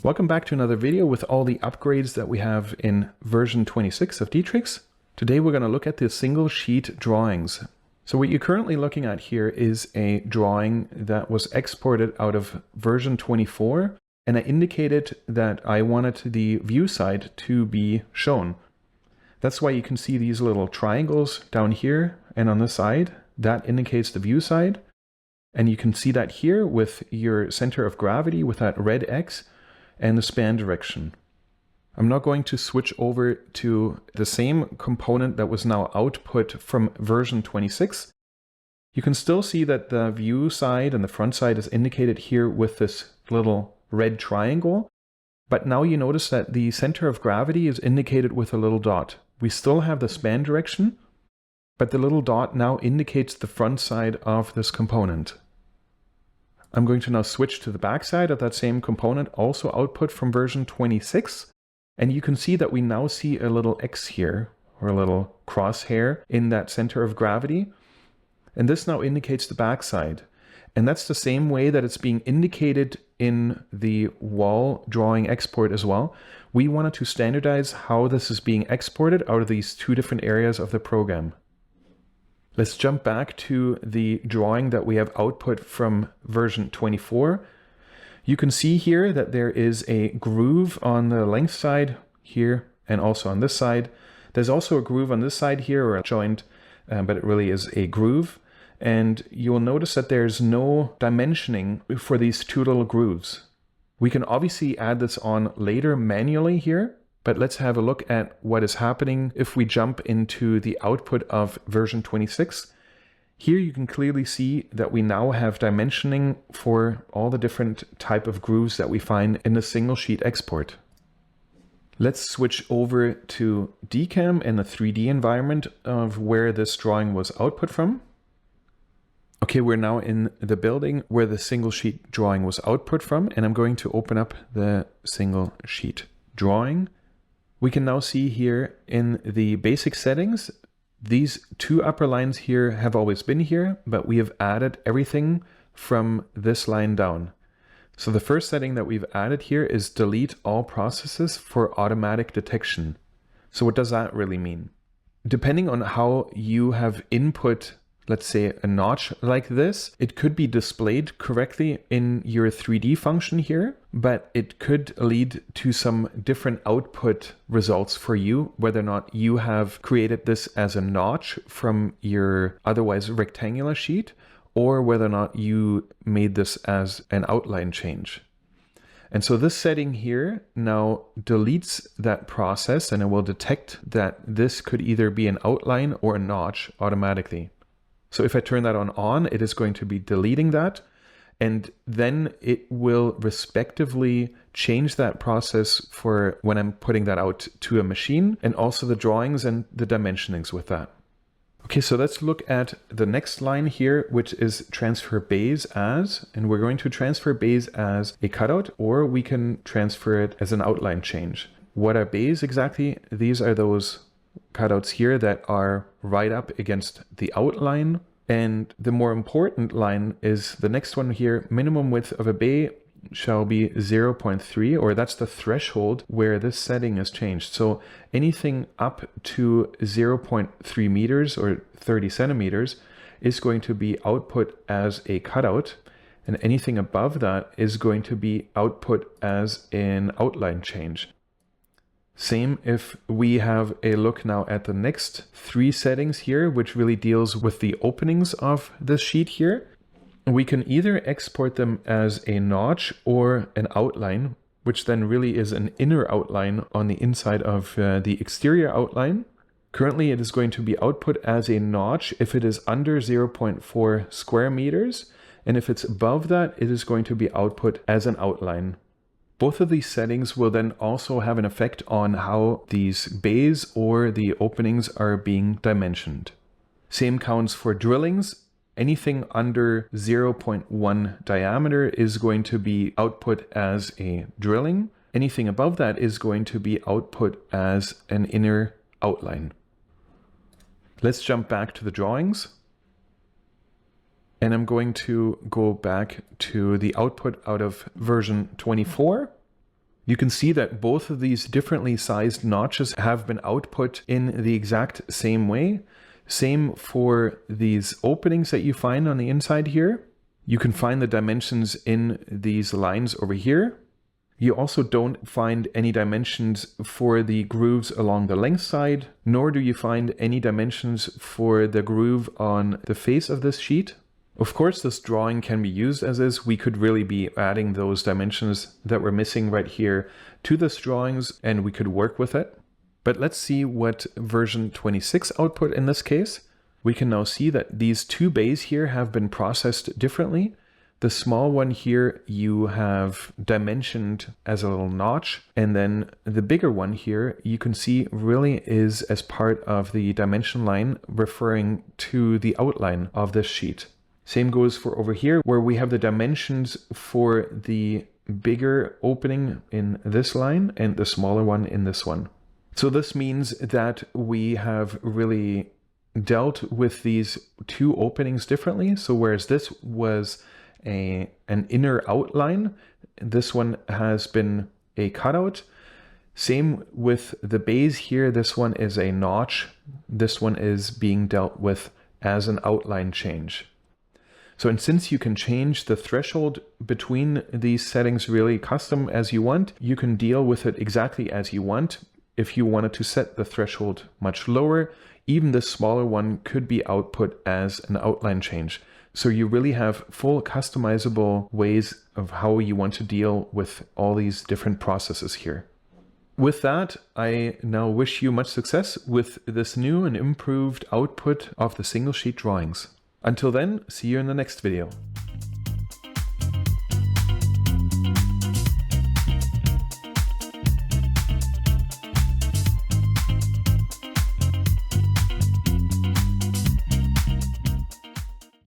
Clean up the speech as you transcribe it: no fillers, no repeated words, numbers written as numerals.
Welcome back to another video with all the upgrades that we have in version 26 of D-Trix. Today we're going to look at the single sheet drawings. So what you're currently looking at here is a drawing that was exported out of version 24, and I indicated that I wanted the view side to be shown. That's why you can see these little triangles down here and on the side. That indicates the view side. And you can see that here with your center of gravity with that red X and the span direction. I'm now going to switch over to the same component that was now output from version 26. You can still see that the view side and the front side is indicated here with this little red triangle. But now you notice that the center of gravity is indicated with a little dot. We still have the span direction, but the little dot now indicates the front side of this component. I'm going to now switch to the back side of that same component, also output from version 26. And you can see that we now see a little X here, or a little crosshair in that center of gravity. And this now indicates the back side. And that's the same way that it's being indicated in the wall drawing export as well. We wanted to standardize how this is being exported out of these two different areas of the program. Let's jump back to the drawing that we have output from version 24. You can see here that there is a groove on the length side here and also on this side. There's also a groove on this side here, or a joint, but it really is a groove. And you'll notice that there's no dimensioning for these two little grooves. We can obviously add this on later manually here, but let's have a look at what is happening if we jump into the output of version 26. Here you can clearly see that we now have dimensioning for all the different type of grooves that we find in the single sheet export. Let's switch over to DCAM and the 3D environment of where this drawing was output from. Okay, we're now in the building where the single sheet drawing was output from, and I'm going to open up the single sheet drawing. We can now see here in the basic settings, these two upper lines here have always been here, but we have added everything from this line down. So the first setting that we've added here is delete all processes for automatic detection. So what does that really mean? Depending on how you have input, let's say a notch like this, it could be displayed correctly in your 3D function here, but it could lead to some different output results for you, whether or not you have created this as a notch from your otherwise rectangular sheet, or whether or not you made this as an outline change. And so this setting here now deletes that process, and it will detect that this could either be an outline or a notch automatically. So if I turn that on, it is going to be deleting that, and then it will respectively change that process for when I'm putting that out to a machine, and also the drawings and the dimensionings with that. Okay, so let's look at the next line here, which is transfer base as, and we're going to transfer base as a cutout, or we can transfer it as an outline change. What are base exactly? These are those cutouts here that are right up against the outline. And the more important line is the next one here. Minimum width of a bay shall be 0.3, or that's the threshold where this setting is changed. So anything up to 0.3 meters or 30 centimeters is going to be output as a cutout, and anything above that is going to be output as an outline change. Same if we have a look now at the next three settings here, which really deals with the openings of this sheet here. We can either export them as a notch or an outline, which then really is an inner outline on the inside of the exterior outline. Currently it is going to be output as a notch if it is under 0.4 square meters, and if it's above that, it is going to be output as an outline. Both of these settings will then also have an effect on how these bays or the openings are being dimensioned. Same counts for drillings. Anything under 0.1 diameter is going to be output as a drilling. Anything above that is going to be output as an inner outline. Let's jump back to the drawings. And I'm going to go back to the output out of version 24. You can see that both of these differently sized notches have been output in the exact same way. Same for these openings that you find on the inside here. You can find the dimensions in these lines over here. You also don't find any dimensions for the grooves along the length side, nor do you find any dimensions for the groove on the face of this sheet. Of course, this drawing can be used as is. We could really be adding those dimensions that we're missing right here to this drawings, and we could work with it. But let's see what version 26 output in this case. We can now see that these two bays here have been processed differently. The small one here you have dimensioned as a little notch, and then the bigger one here you can see really is as part of the dimension line referring to the outline of this sheet. Same goes for over here, where we have the dimensions for the bigger opening in this line and the smaller one in this one. So this means that we have really dealt with these two openings differently. So whereas this was an inner outline, this one has been a cutout. Same with the bays here. This one is a notch. This one is being dealt with as an outline change. So, and since you can change the threshold between these settings really custom as you want, you can deal with it exactly as you want. If you wanted to set the threshold much lower, even the smaller one could be output as an outline change. So you really have full customizable ways of how you want to deal with all these different processes here. With that, I now wish you much success with this new and improved output of the single sheet drawings. Until then, see you in the next video.